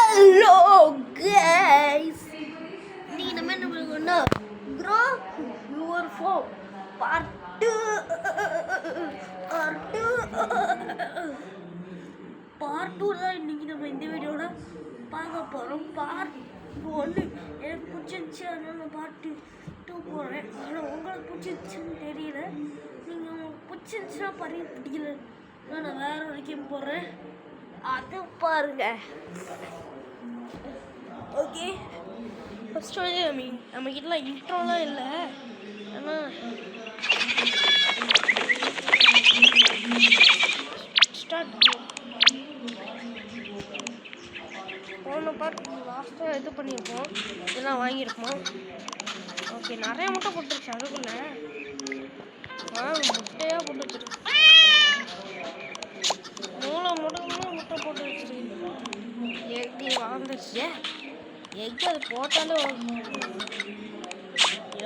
Hello guys, நீங்க நம்ம என்ன பண்ணுவோம்னா grow your phone part 2 தான் இன்னைக்கு நம்ம இந்த வீடியோல பார்க்க போறோம். பார்ட் 1 எனக்கு பிடிச்சிருந்துச்சு, அதனால பார்ட் 2 போடுறேன். ஆனால் உங்களுக்கு பிடிச்சிருச்சுன்னு தெரியல. நீங்கள் உங்களுக்கு பிடிச்சிருந்துச்சுன்னா பிடிக்கல, நான் வேற வரைக்கும் போடுறேன், அது பாருங்க. ஓகே, ஃபர்ஸ்ட் வந்து நம்ம கிட்ட இன்ட்ரோலாம் இல்லை, ஆனால் ஸ்டார்ட் போன பார்ட் லாஸ்ட்டாக இது பண்ணியிருப்போம், இதெல்லாம் வாங்கியிருப்போம். ஓகே, நிறைய முட்டை போட்டுருச்சு. அதுக்குள்ள முட்டையாக போட்டு வச்சிருக்கு, முட்டை போட்டு வச்சிருக்கு. எக் வாழ்ந்துச்சு, எக் அது போட்டாலே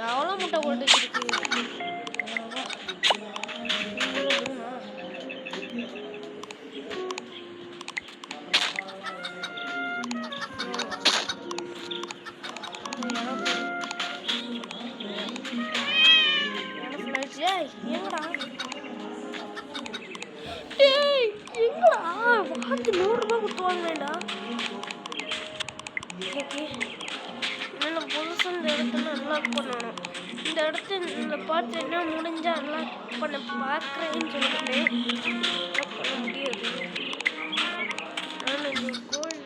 எவ்வளோ முட்டை போட்டு வச்சிருக்கு. எங்கடா வாரத்து 100 ரூபா கொடுத்து வாங்கினேன்டா. ஓகே, நான் புதுசாக இந்த இடத்துல அன்லாக் பண்ணணும். இந்த இடத்த இந்த பார்த்து என்ன முடிஞ்சால் அன்லாக் பண்ண பார்க்குறேன்னு சொல்லிட்டு பண்ண முடியாது. நான் இந்த கோயில்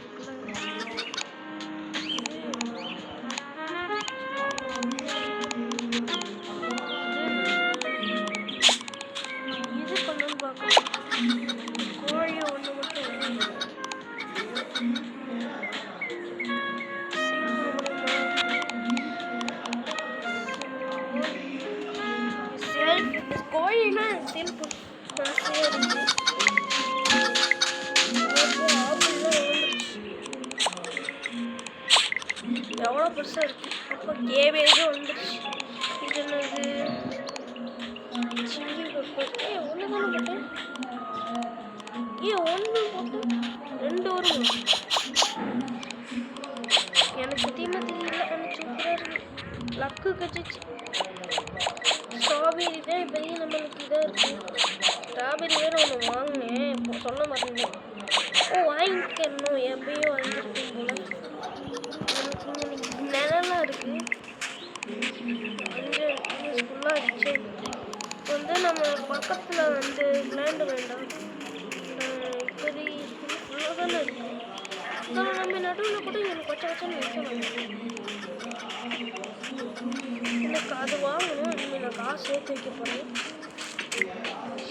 இது பண்ணணும்னு பார்க்கணும். கோழியை ஒன்று மட்டும் கோழினா செல்ஃபு எவ்வளோ பெருசாக இருக்கு. அப்போ கேபேஜும் வந்துடுச்சு. இது என்னது சில்லி பெப்பர். ஒன்று தானே போட்டேன், ஒன்று போட்டு 2 வரும். எனக்கு சத்தியமாக தெரியல, எனக்கு சூப்பராக இருக்கு. லக்கு கச்சிச்சு. ஸ்ட்ராபெரி தான் இப்போதைக்கு நம்மளுக்கு இதாக இருக்குது. ஸ்ட்ராபெரி வேறு ஒன்று வாங்கினேன், இப்போ சொல்ல மாட்டேன். வாங்கிக்கணும், எப்பயும் வாங்கியிருக்கேன் போல. எனக்கு நிழலாக இருக்குது, கொஞ்சம் யூஸ்ஃபுல்லாக இருந்துச்சு. இப்போ வந்து நம்ம பக்கத்தில் வந்து விளையாண்டு வேண்டாம், இப்போதைக்கு ஃபுல்லாக தானே இருக்குது. நம்ம நடுவில் கூட எனக்கு கொச்சன்னு வைக்கணும். எனக்கு அது வாங்கணும். இனிமேல் நான் காசு சேர்த்து வைக்க போகிறேன்.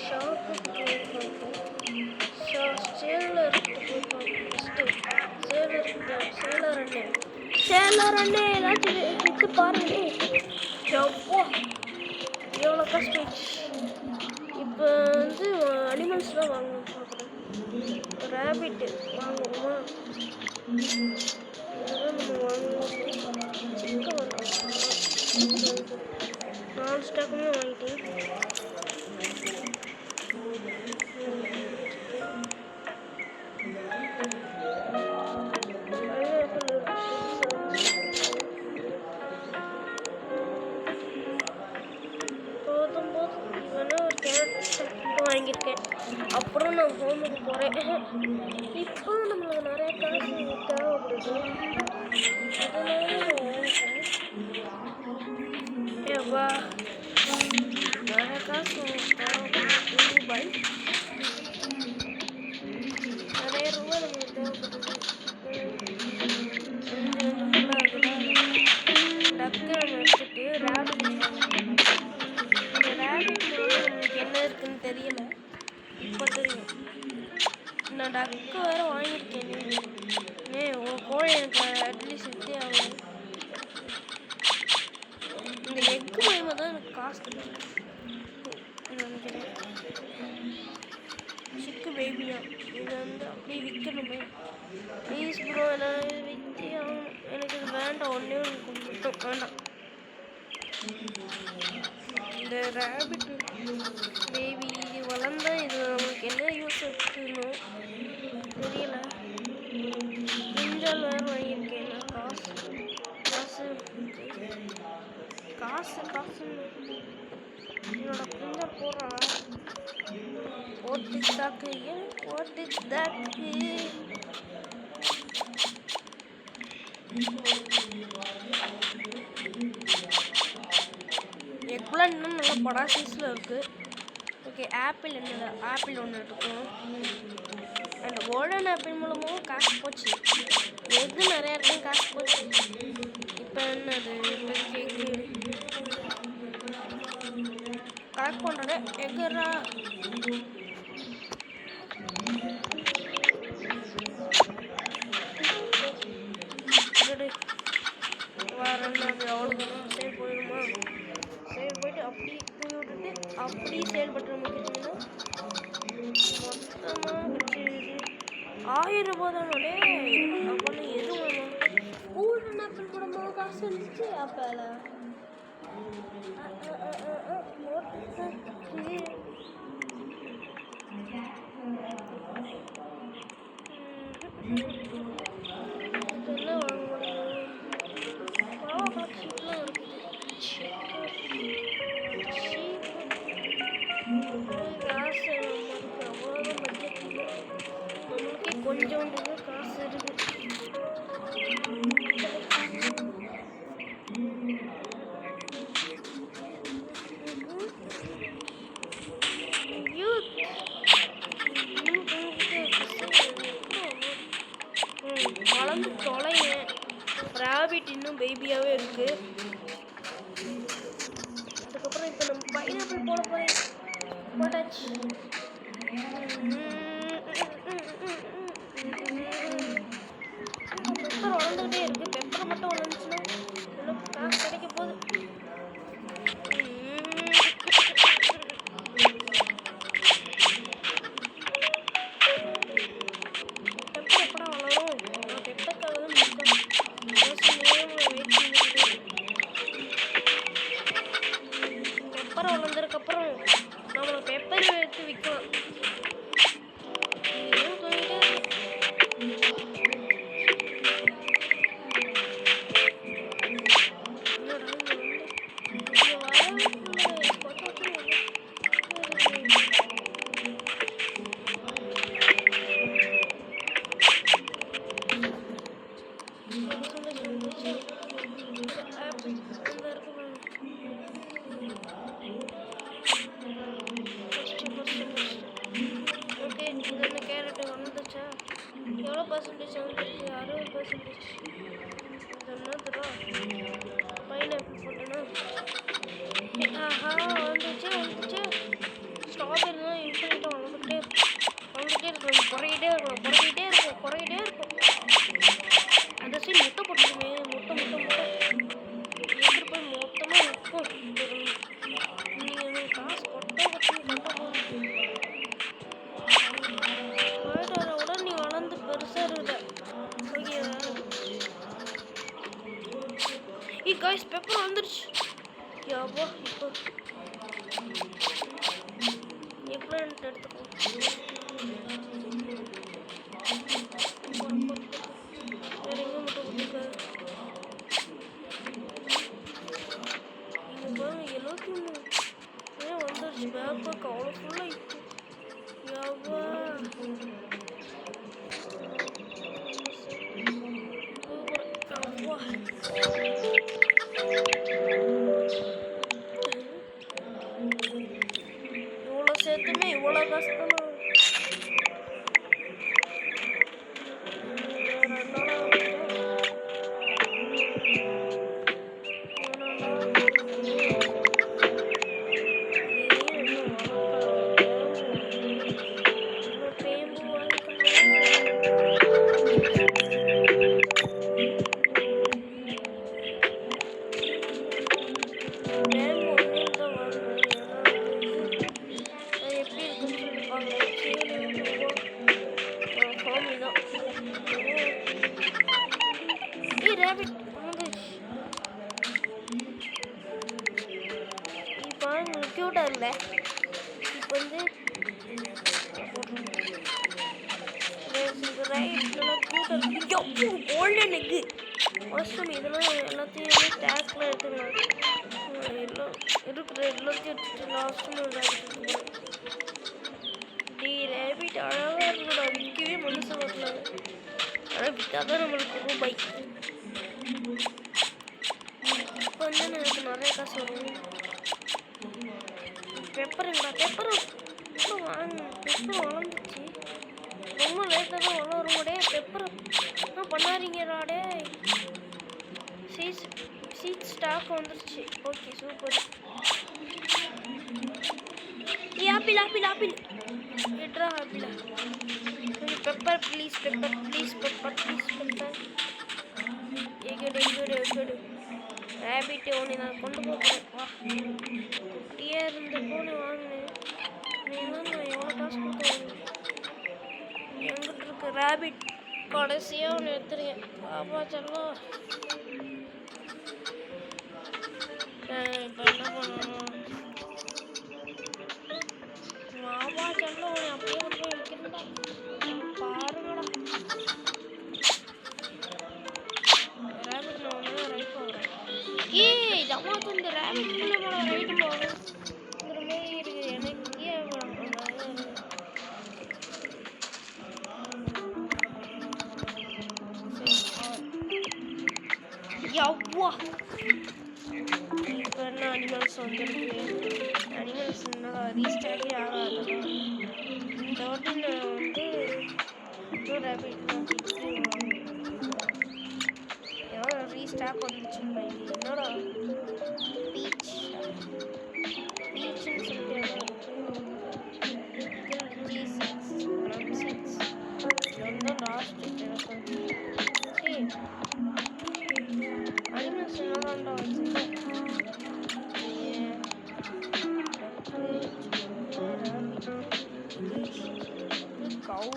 ஷாப்புக்கு போய் பார்ப்போம், சேலர் அண்ணே ஏதாச்சும் விற்று பாருங்க. எவ்வளோ எவ்வளோ காசு போயிடுச்சு. இப்போ வந்து அனிமல்ஸ்லாம் வாங்கணும் பார்க்குறேன். ரேபிட்டு வாங்குவோமா? இதெல்லாம் நம்ம வாங்குவோம். சிக்கன் வாங்கணும். 4 ஸ்டாக்குமே வாங்கிட்டேன். வாங்கியிருக்கேன். அப்புறம் நான் ஹோமுக்கு போகிறேன். இப்போ நம்மளுக்கு நிறைய காசு தேவைப்படுது, அதனால ஏவா நிறைய காசு தேவைப்படுது. ரூபாய் நிறைய ரூபாய் நம்மளுக்கு தேவைப்படுது. டக்கு நம்ம எடுத்துட்டு ரேபிட், இந்த ரேபிட் நம்மளுக்கு என்ன இருக்குன்னு தெரியல, இப்போ தெரியும். நான் டக்கு வேறு வாங்கியிருக்கேன். உன் கோழி எனக்கு அட்லீஸ்ட் எடுத்தே ஆகும். இந்த எக்கு மூலயமா தான் எனக்கு காசு நினைக்கிறேன். சிக்கு பேபியா, இது வந்து அப்படியே விற்கணுமே. ப்ளீஸ் ப்ரோ, எல்லாம் விற்றே ஆகணும். எனக்கு இது வேண்டாம், ஒன்றே ஒன்று மட்டும் வேண்டாம். இந்த ரேபிட் பேபி இது வளர்ந்தா இது நம்மளுக்கு என்ன யூஸ் எடுத்துக்கணும் தெரியல. இந்த பிரிஞ்சால் வேறு வாங்கியிருக்கேன் நான். காசு காசு காசு என்னோட பிரிஞ்சால் போடுறான். ஓட்டு தாக்கு எக்லாம் இன்னும் நல்லா படா சைஸில் இருக்குது. ஓகே, ஆப்பிள் என்னடா, ஆப்பிள் ஒன்று இருக்கும். அந்த கோல்டன் ஆப்பிள் மூலமாகவும் காசு போச்சு. எது நிறையா இருக்கும் காசு போச்சு. இப்போ என்னது, இப்போ கேக்கு கலெக்ட் பண்ணுறது எக்குறா. வேறு என்னது, அவ்வளோதானா? சேல் போயிடுமா? சேல் போயிட்டு அப்படி தூக்கி விட்டுட்டு அப்படி செயல்பட்டு முடிச்சுன்னா மொத்தமாக வச்சு 1000 ரூபா தானே. அப்போ எது வேணும்? கோல்டன் ஆப்பிள் கூடமா காசு இருந்துச்சு அப்போல. இதெல்லாம் வாங்க முடியும். பாவா பாக்ஸிட்லாம் இருக்குது. காசு நம்மளுக்கு அவ்வளோதான் பட்ஜெட் இல்லை. நம்மளுக்கே கொஞ்சோண்டு காசு இருக்குது. வளர்ந்து தொலைங்க. ராபிட் இன்னும் பேபியாகவே இருக்குது. அதுக்கப்புறம் இப்போ நம்ம பைனாப்பிள் போட போகிறேன். போட்டாச்சு. பெப்பர் வளர்ந்துக்கிட்டே இருக்குது. பெப்பர் மட்டும் வளர்ந்துச்சுன்னா இன்னும் காசு கிடைக்க போகுது. பெப்பர் எப்படா வளரும்? நான் பெப்பருக்காக தான் பெப்பர் வளர்ந்ததுக்கப்புறம் நம்மளை பெப்பர் எடுத்து விற்கலாம். ஓகே, இந்த கேரட் வந்துச்சா? எவ்வளோ பர்சன்டேஜ் வந்துருக்கு? 60%. என்னதுடா, பைனாப்பிள் போட்டேன்னா ஆஹா வந்துச்சு. ஸ்ட்ராபெரி தான் இன்ஃபினிட்டாக வளர்ந்துக்கிட்டே இருக்கும். குறையிட்டே இருக்கும். அந்த சைடு முட்டை போட்டுருமே. முட்டை எடுத்துகிட்டு போய் மொத்தமாக இருக்கும். நீங்கள் காசு கொட்டை போகுது. விட நீ வளர்ந்து பெருசாக இருக்குத. ஓகே காய்ஸ், பெப்பர் வந்துருச்சு. யாவா இப்போ எக்லாண்ட் எடுத்துக்கோ. வேற எங்கே முட்டை கொடுத்துருக்க? இங்கே பாருங்க 73 வந்துருச்சு. பேக் பேக் அவ்வளோ ஃபுல்லாக இப்போ. யாவா இவ்வளோ சேர்த்துமே இவ்வளோ கஷ்டமா? க்யூட்டாக இல்லை. இப்போ வந்து ரைட் நல்லா க்யூட்டாக இருக்கு. எப்போ கோல்டன் எக்கு வாஷ்ரூம் இதெல்லாம் எல்லாத்தையும் ஸ்டாக்ல எடுத்துக்கலாம். எல்லாம் இருக்கிற எல்லாத்தையும் எடுத்துட்டு லாஸ்ட்ல ரேபிட் அழகாக இருக்குடா, விற்கவே மனசு வரல. ஆனால் விற்றாதான் நம்மளுக்கு ரூபாய். இப்போ வந்து எனக்கு நிறைய காசு வரும். பெப்பருங்களா, பெப்பரும் வாங்க. பெப்பர் வளர்ந்துச்சு, ரொம்ப லேட்டாக தான் வளரும். டே பெப்பர் என்ன பண்ணாதீங்கடாடே. சீட் ஸ்டாக் வந்துருச்சு. Okay super. Apple apple apple எட்ரா apple. Pepper please, pepper please, pepper please, pepper. எகடு எகடு எகடு ரேபிட் ஒன்று நான் கொண்டு போகிறேன். வா, குட்டியே இருந்த போன வாங்கினேன். நீதான் நான் எவ்வளோ காசு கொடுத்தேன். எங்கிட்ட இருக்கு ரேபிட். கடைசியாக ஒன்று எடுத்துருக்கேன். பாப்பா செல்லம். இப்போ என்ன பண்ணணும்? பாப்பா செல்லம் உன்னை அப்படியே கொண்டு போய் வைக்கிறேன்டா. பாருங்கடா ரேபிட். நான் ஒன்று ரைட் போகிறேன். ஏய் ஜமாத்து இந்த ரேபிட் பிள்ளைங்களோட ரைட்டு போகிறேன். இந்த மாதிரி இருக்குது எனக்கு. யவ்வா இப்போ என்ன அனிமல்ஸ் வந்துருக்கு. அனிமல்ஸ் என்னடா ரீஸ்டார்ட்டே ஆகாது. இந்த வாட்டி நான் வந்து இன்னும் ரேபிட் எவ்வளோ ரீஸ்டாக் வந்துச்சுன்னு என்னடா பீச் பீச்சுன்னு சொல்லிட்டு லாஸ்ட் அனிமல்ஸ் என்னதான்டா வச்சுருக்கேன். Cow,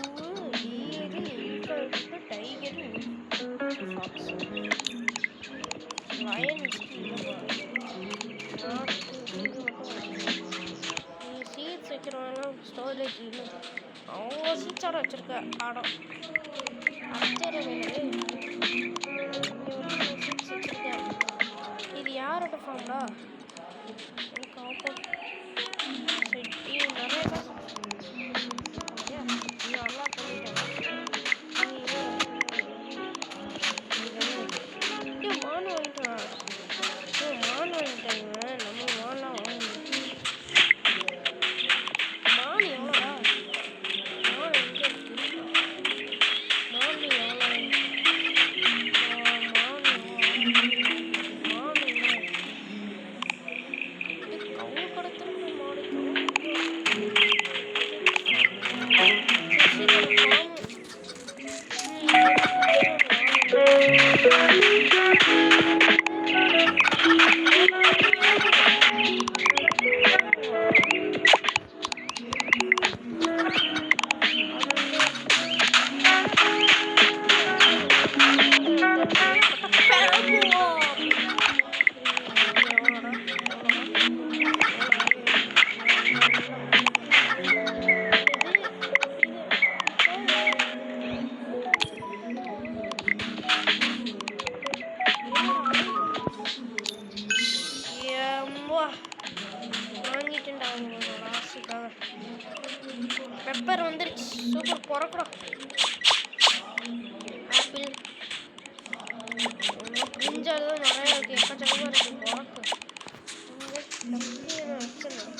deer, elephant, tiger, fox, lion. Seeds வைக்கிறவங்கலாம் ஸ்டோரேஜ் இல்லை. அவங்க சீட்ஸோட வச்சுருக்க ஆடம் அச்சரவே. இது யாரோட ஃபார்ம்டா? எனக்கு ஆப்போட் செட்டி நிறைய காசு நல்லா பண்ணிட்டேன். மான் வாங்கிட்டான். மான் வாங்கிட்டாங்க. நம்ம மான்லாம் வாங்கணும். மான் எவ்வளோடா? மான் எங்கே இருக்கு? மான் எவ்வளோ? வாங்கிட்டேன்டா லாஸ்ட்டுக்காக. பெப்பர் வந்துருச்சு. சூப்பர். பிறக்கணும். ஆப்பிள் பிரிஞ்சால் தான் நிறையா இருக்குது. எக்கச்சக்கமாக இருக்குது. பிறக்கு வச்சிடலாம்.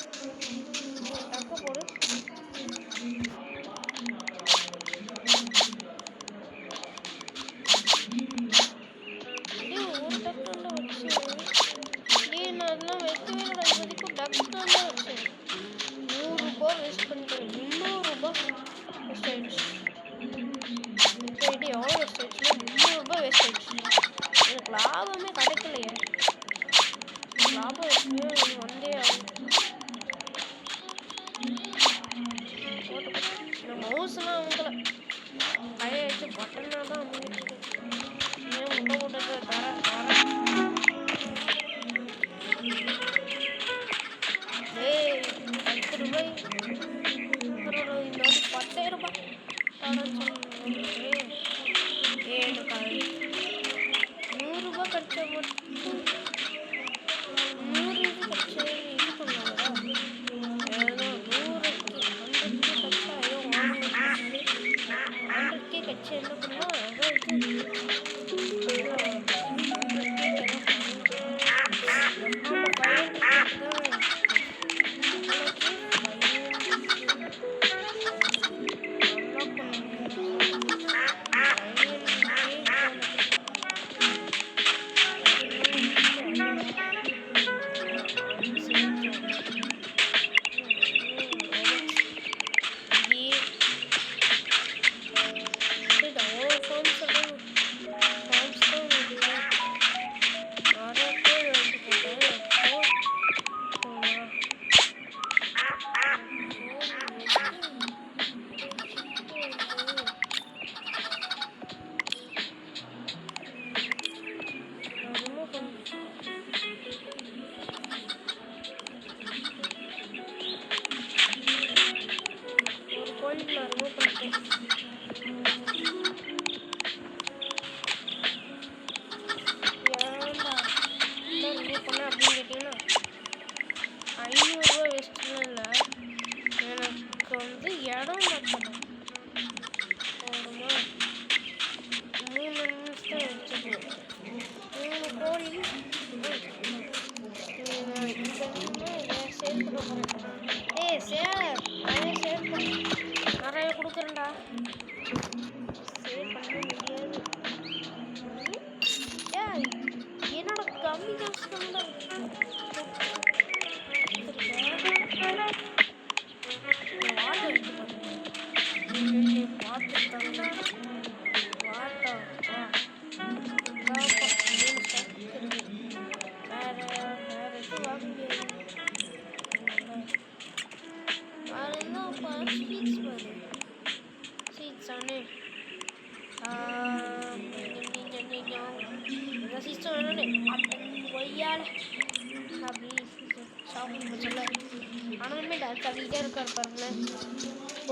டக்க போடு. ஒரு டக்குல வச்சு நான் அதெல்லாம் வைக்கவே இல்லை. இப்போதைக்கும் டக்கு தான் வச்சேன். 100 ரூபா வேஸ்ட் பண்ணிட்டேன். 300 ரூபா வேஸ்ட் ஆயிடுச்சு. எவ்வளோ வேஸ்ட் ஆயிடுச்சுன்னா 300 ரூபா வேஸ்ட் ஆயிடுச்சு. எனக்கு லாபமே கிடைக்கலையே. கொய்யால அப்படி ஷாப்பிங் சொல்ல ஆனாலுமே டான்ஸ் ஆடிக்கிட்டே இருக்கார் பாருங்களேன்.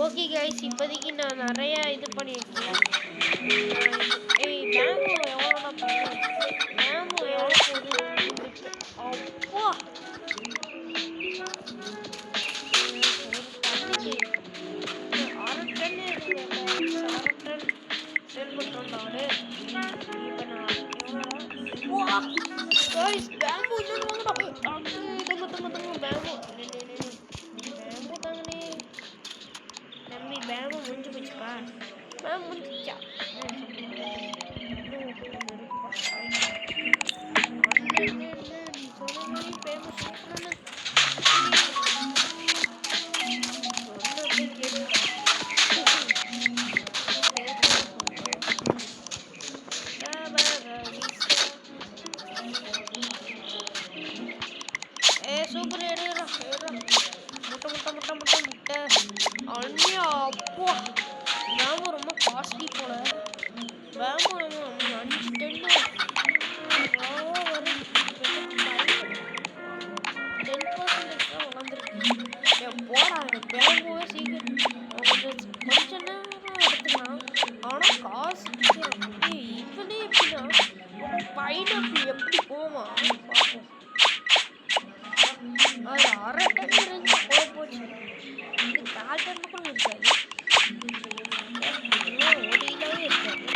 ஓகே கைஸ், இப்போதைக்கு நான் நிறையா இது பண்ணியிருக்கேன். பேம்பு எவ்வளோனா பாருங்க, பேம்பு எவ்வளோ போகுது அப்போ ஒரு தண்ணிக்கு 6 டன் இருக்குங்க. 6 டன் செல் பண்ணுறோம் நாடு. இப்போ நான் எவ்வளோடா பேம்பு இன்னும் தங்க பேம்பு பேம்பு தாங்கண்ணே தம்பி. பேம்பு முடிஞ்சு போச்சுப்பா, பேம்பு முடிஞ்சிச்சா நீ சொன்ன மாதிரி பேம்பு சூப்பரான சூப்பர் எடுறா முட்டை முட்டை முட்டை முட்டை முட்டை அண்ணியா. அப்போ பேம்பு ரொம்ப காஸ்ட்லி போல. பேம்பு 5 டென்னு வரும். 10% தான் வளர்ந்துருக்கு. போடா பேம்புவே சீக்கிரம் கொஞ்சம் நேரம் எடுத்துக்கலாம். ஆனால் காசு இவனே எப்படின்னா பைனாப்பிள் எப்படி போமா பார்ப்போம். அது 1/2 டன் இருந்துச்சு போச்சு. இது 4 டன் கூட இருக்காது, 1 கிலோவே இருக்காது.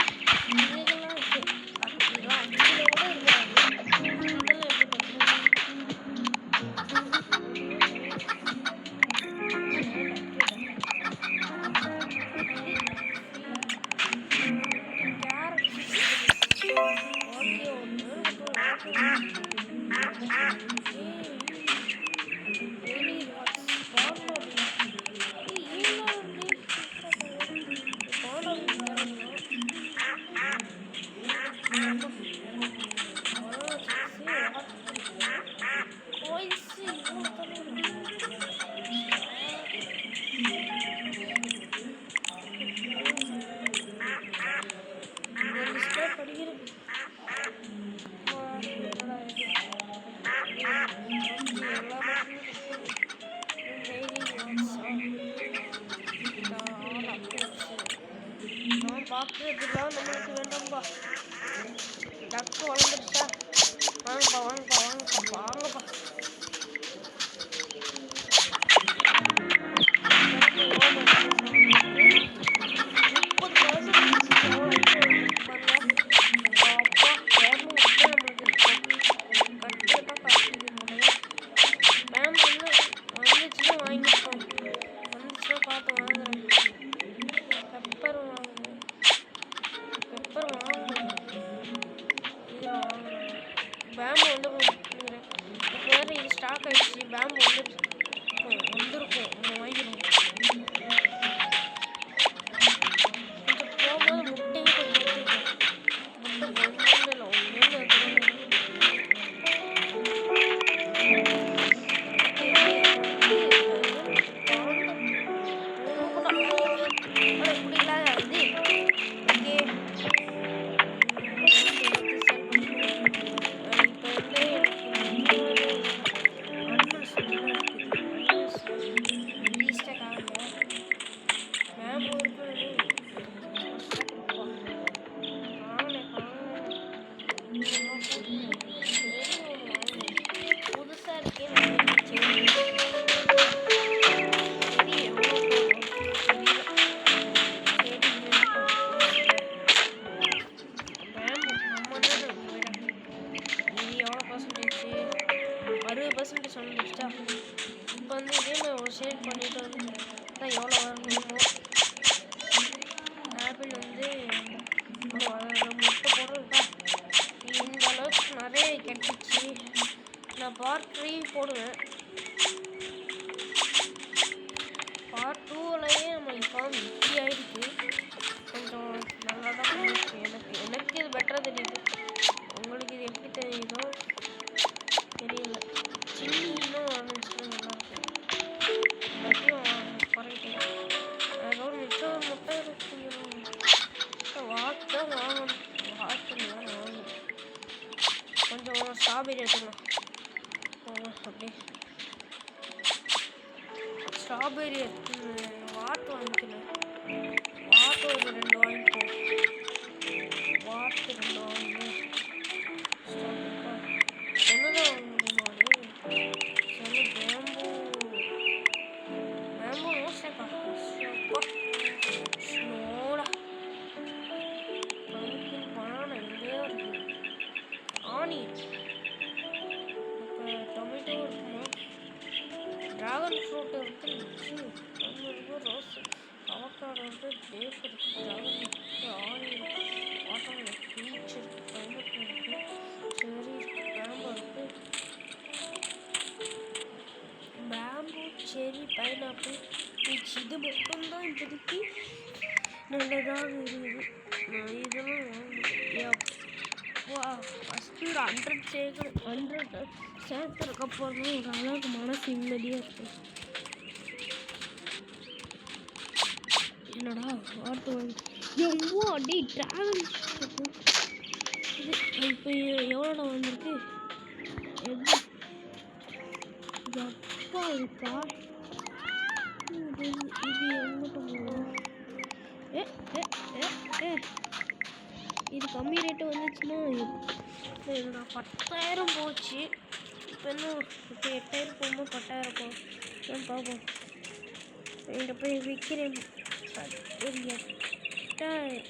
இதெல்லாம் இருக்கு 10 கிலோ 5 கிலோ கூட இருக்காது. இதெல்லாம் எப்படி பார்க்குறதுலாம் நம்மளுக்கு வேண்டாம்பா. டக்கு வளர்ந்துருச்சா, வாங்கப்பா வாங்கப்பா வாங்கப்பா வாங்கப்பா. பேம்பு வந்து இப்போ வேறு இது ஸ்டாக் ஆகிடுச்சு. பேம்பு வந்துருக்கும் நம்ம வாங்கிடுவோம். கொஞ்சம் போகும்போது முட்டையும் கொஞ்சம் எடுத்துக்கலாம். முட்டை கொஞ்சம் இல்லை ஒன்று புதுசாக இருக்கேன். வந்துடுச்சா. இப்போ வந்து இதே மாதிரி ஒரு ஷேட் பண்ணிட்டு வந்து தான் எவ்வளோ வரணுமோ. ஆப்பிள் வந்து முட்டை போடுறதுக்கா இந்த அளவுக்கு நிறைய கிடைச்சிச்சு. நான் பார்ட் 3 போடுவேன். பார்ட் 2லையே நம்ம இப்போ இப்படி ஆயிடுச்சு. கொஞ்சம் நல்லா தான் போயிடுச்சு. எனக்கு இது பெட்டராக தெரியுது. உங்களுக்கு இது எப்படி தெரியுதோ தெரியல. சில்லி இன்னும் வந்துச்சுன்னா நல்லாயிருக்கும். எல்லாத்தையும் குறைக்கலாம். அதோட மிச்சம் ஒரு முட்டை வாட்ச் தான் வாங்கணும். வாட்ச் தான் வாங்கணும். கொஞ்சம் கொஞ்சம் ஸ்ட்ராபெரி எடுத்துக்கலாம். அப்படியே ஸ்ட்ராபெரி எடுத்து வாத்து வாங்கிக்கணும். வாத்து ஒரு 2 வாங்கிப்போம். வாத்து 2 வாங்கி என்னதான் வாங்க முடியுமா? சொல்லு பேம்பு நோசேக்கா ஸ்னோடா பம்கின் பனானா எங்கேயோ இருக்கு. ஆனியன் டொமேட்டோ இருக்குமா? ட்ராகன் ஃப்ரூட் இருக்குது. ரோஸ் அவக்காடோ இருக்குது. டேப் இருக்குது. ட்ராகன் இருக்குது. ஆனியன் வாட்டர்மெலன் பீச் இருக்குது. பைனாப்பிள் இருக்குது. செரி பேம்பு இருக்குது. பேம்பு செரி பைனாப்பிள் பீச் இது மட்டும்தான் இப்போதைக்கு நல்லதாக இருக்குது. நான் இதெல்லாம் வாங்கணும். ஃபஸ்ட்டு ஒரு 100 சேர்க்கணும். 100 சேர்த்துறதுக்கப்புறம் தான் ஒரு அளவுக்கு மனசு நிம்மதியாக இருக்கும். என்னடா வாட்டு வாங்கி எவ்வளோ அடி ட்ராவல் இது இப்போ எவ்வளோடா வந்திருக்கு? எப்படி எப்பா இருக்கா இது எங்கிட்ட போகும்? இது கம்மி ரேட்டு வந்துச்சுன்னா என்னடா 10,000 போச்சு. இப்போ என்ன இப்போ 8,000 போகும்போது 10,000 போகும். ஏன் பார்ப்போம். என்கிட்ட போய் விற்கிறேன். ஒரு 8,000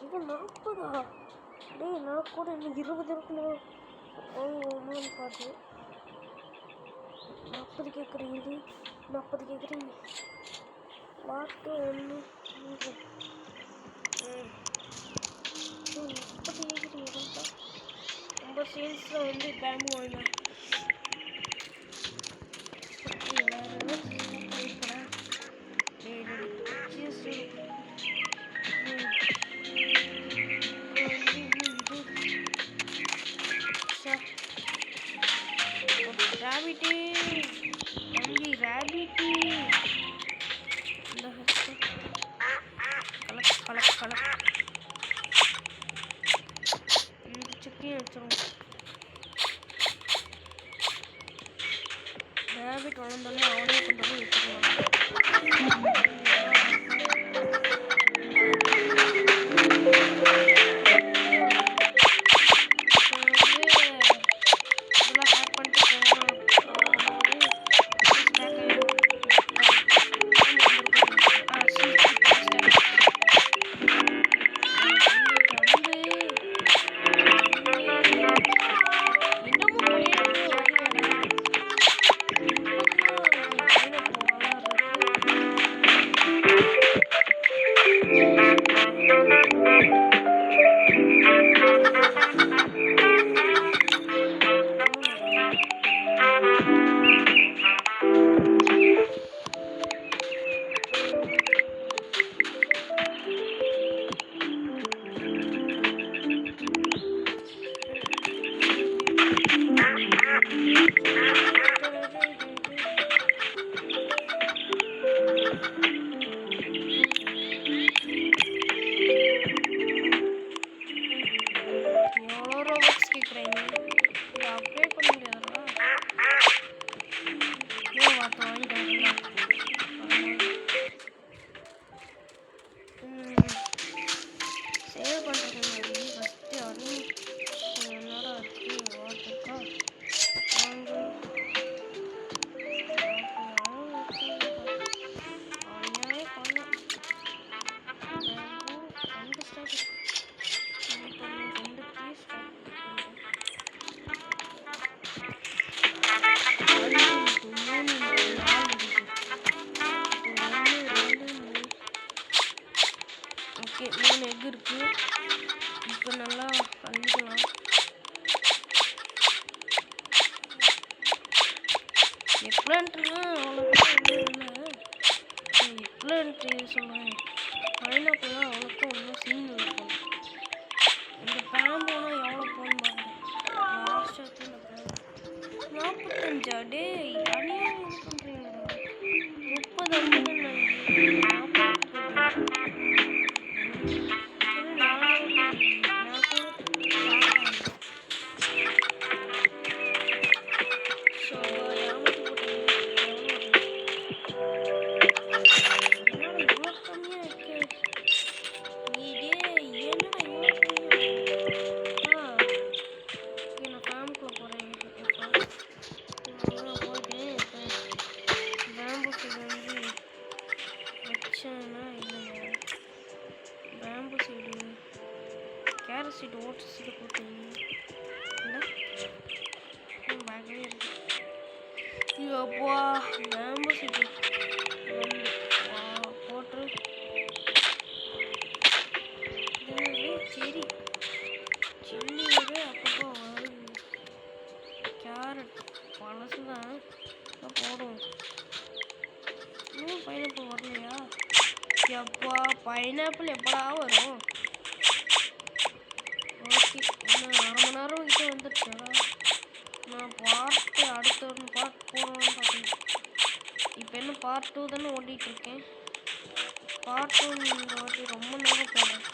இது 40. டேய் நான் கூட இன்னும் 20 இருக்குமா? ஒன்று பார்த்து 40 கேட்குறீங்க. 40 கேட்குறீங்க. வாட்டு 1 30 கேட்குறீங்க. ரொம்ப சேல்ஸில் வந்து பேம்பு வாங்கினேன். ராபிட்டு தம்பி ராபிட்டு இந்த கலக் இந்த சிக்கி வச்சிரும். ராபிட் வளர்ந்தோடனே அவனே கொண்டு போய் வச்சுக்கலாம். ஓகே 3 எக் இருக்குது. இப்போ நல்லா அள்ளிக்கலாம். எக்லான்ட்னா அவ்வளோதான் இல்லை. எக்லான்ட்டு சொல்லுவேன். பைனாப்பிள்லாம் அவ்வளோக்கும் ஒன்றும் சீன் இருக்கும். இந்த பேம்போனா எவ்வளோ போகணும் பார்க்குறேன். லாஸ்ட் இந்த பேம்பு 45 டே அநியாயம் இது பண்ணுறீங்கடா. 30 கேரட் சீடு ஓட்டு சீடு போட்டீங்க பேக்கவே இருக்கு. அப்பா பேம்பு சீடு போட்டு சரி சில்லி விட அப்பப்போ வருது. கேரட் பழசு தான் போடுவோம். இன்னும் பைனாப்பிள் வரலையா? எப்பா பைனாப்பிள் எப்படா வரும்? ஓகே இன்னும் 1/2 மணி நேரம் கிட்டே வந்துடுச்சா? நான் அடுத்த ஒரு பார்ட் போடணும்னு பார்த்தேன். இப்போ என்ன பார்ட் 2 தானே ஓட்டிகிட்ருக்கேன். பார்ட் 2 இந்த வாட்டி ரொம்ப நேரம் போடுறேன்.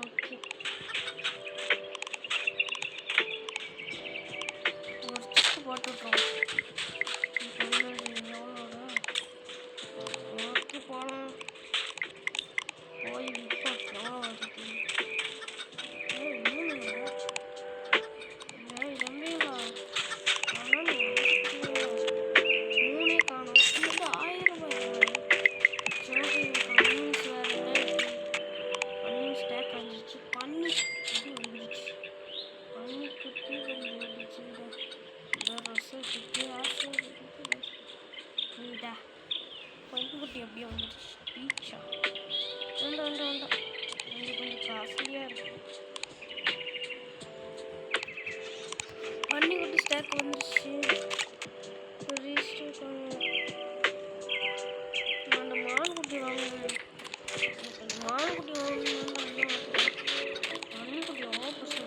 ஓகே ஒரு சிக்கு போட்டுவிட்றோம். எவ்வளோடா? ஓகே போகலாம். போய் இப்போ எவ்வளோ வருது? பஞ்சுக்குட்டி அப்படியே வந்துடுச்சு. பீச்சா வேண்டாம் கொஞ்சம் காஸ்ட்லியாக இருக்கு. பன்னிக்குட்டி ஸ்டாக் வந்துடுச்சு. அந்த மான்குட்டி வாங்கணும். மான்குட்டி வாங்கணும்னா பன்னிக்குட்டி எவ்வளோ பசங்க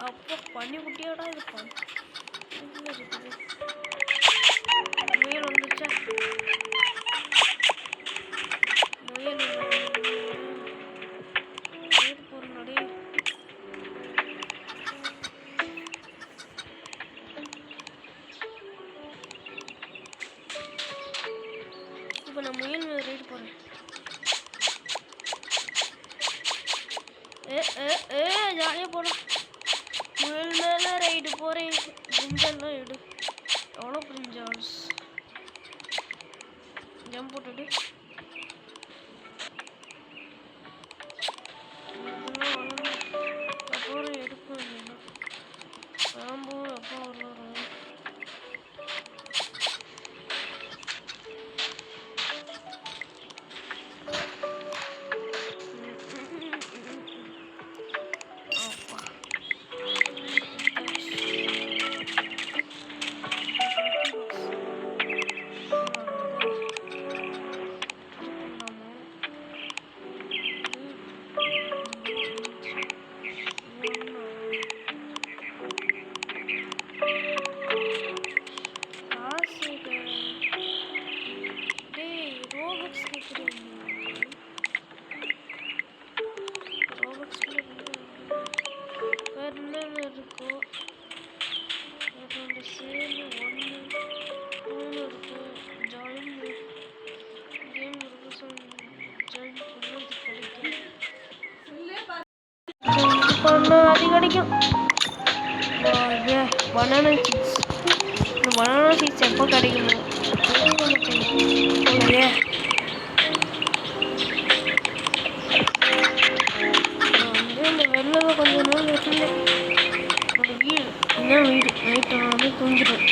அப்போ பன்னிக்குட்டியோட இருப்பான். முயல் வந்துச்சா? முயல் போறனடி. இப்போ நான் முயல் மேலே ரைடு போகிறேன். ஜாலியாக போகிறேன். முயல் மேலே ரைடு போகிறேன். பிரிஞ்சால்லாம் எடு. எவ்வளோ பிரிஞ்சால்ஸ் ஜம்ப் போட்டுட்டு அப்புறம் எடுக்கும் இல்லைன்னா பாம்பு அப்போ வரும். அது கிடைக்கும். Banana seeds. இந்த பனானா சீட்ஸ் எப்போ கிடைக்குமோ இந்த வெளில கொஞ்ச நாள் இருந்தேன். வீடு இதுதான் வீடு. நைட்டு நான் வந்து தூங்கிடுவேன்.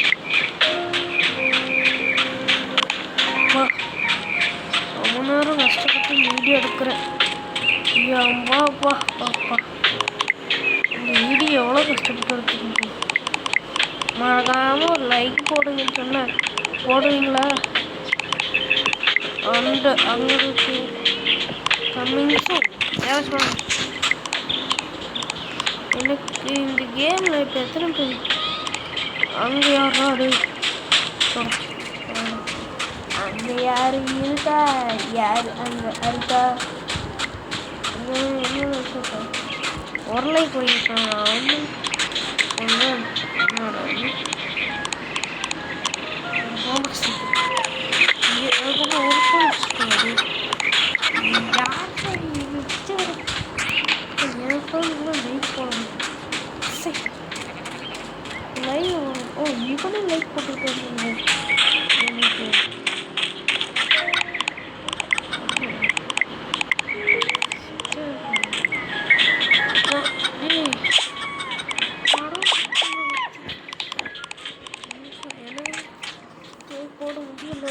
ரொம்ப நேரம் கஷ்டப்பட்டு வீடியோ எடுக்கிறேன். அம்மாப்பா பாப்பா இந்த வீடியோ எவ்வளோ கஷ்டப்பட்டு எடுத்துருக்கு. மறக்காமல் ஒரு லைக் போடுங்கன்னு சொன்னேன். போடுவீங்களா? அங்கே இருக்கு கம்மிங்ஸும் யார் சொல்லுங்க. எனக்கு இந்த கேமில் இப்போ எத்தனை பேர்? அங்கே யாரா அது? அங்கே யார் இருக்கா? யார் அங்கே இருக்கா? என்ன சொல்கிறேன்? ஒரு லைக் பண்ணியிருக்கேன். ஒன்று லைக் போட்டுட்டு போட முடியல.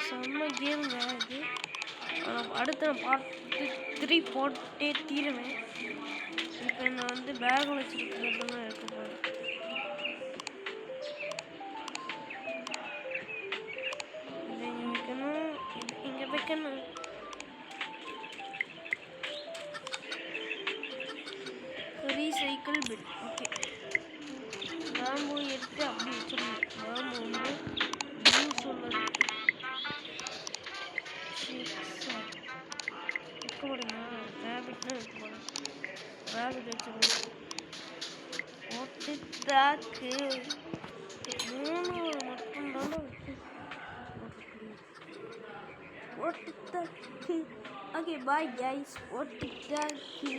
செம்ம கேமுங்க இது. அடுத்த பார்ட் 3 போட்டே தீருவேன். இப்போ நான் வந்து பேக் வச்சுருக்கிறதுலாம் இருக்க போகிறேன். இதை இங்கே வைக்கணும், இது இங்கே வைக்கணும். Recycle bit. ஓகே, பேம்பு எடுத்து அப்படி வச்சிடணும். பேம்பு வந்து யூஸ் உள்ளது வைக்க போடுங்க. ரேபிட்னா வைக்க போடுங்க. ரேபிட் வச்சிடணும். ஓட்டு தாக்கு 3 மட்டும்தானே ஓட்டு தாக்கு. Okay, bye guys. ஓட்டு தாக்கு.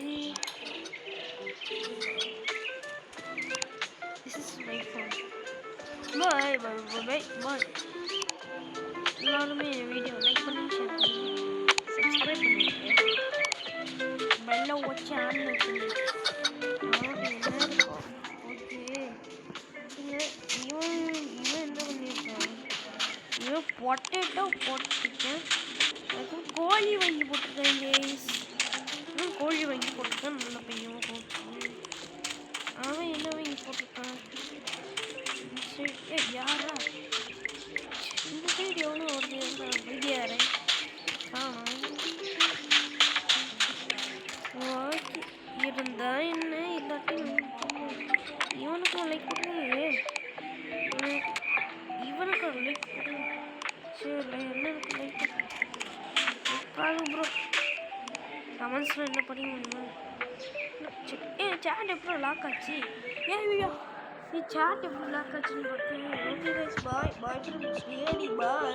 This is my phone. Bye bye bye bye. எல்லாருமே வீடியோ லைக் பண்ணி ஷேர் பண்ணி சப்ஸ்கிரைப் பண்ணிட்டு பெல்ல வச்சு ஆன் வச்சுருங்க. என்ன இருக்கும்? ஓகே, இவன் என்ன பண்ணியிருக்கான்? இவன் பொட்டேட்டோ போட்டுருக்கேன். அதுக்கு கோழி வாங்கி போட்டிருக்கேன் கேஸ். கோழி வாங்கி போட்டிருக்கேன். நல்ல பையன் போட்டு அவன் என்ன வாங்கி போட்டிருக்கான்? யாரா இந்த சைடு எவ்வளோ ஒரு விதியாரு? ஓகே, இருந்தா என்ன இல்லாட்டி இவனுக்கும் லைக் பண்ணுங்க. அப்புறம் என்ன பண்ணி சேட் எப்போ லாக் ஆச்சு? ஐயோ சேட் எப்படி லாக் ஆச்சுன்னு பார்த்தேன். ஓகே கைஸ், பாய் பாய் ஃப்ரெண்ட்ஸ், பாய்.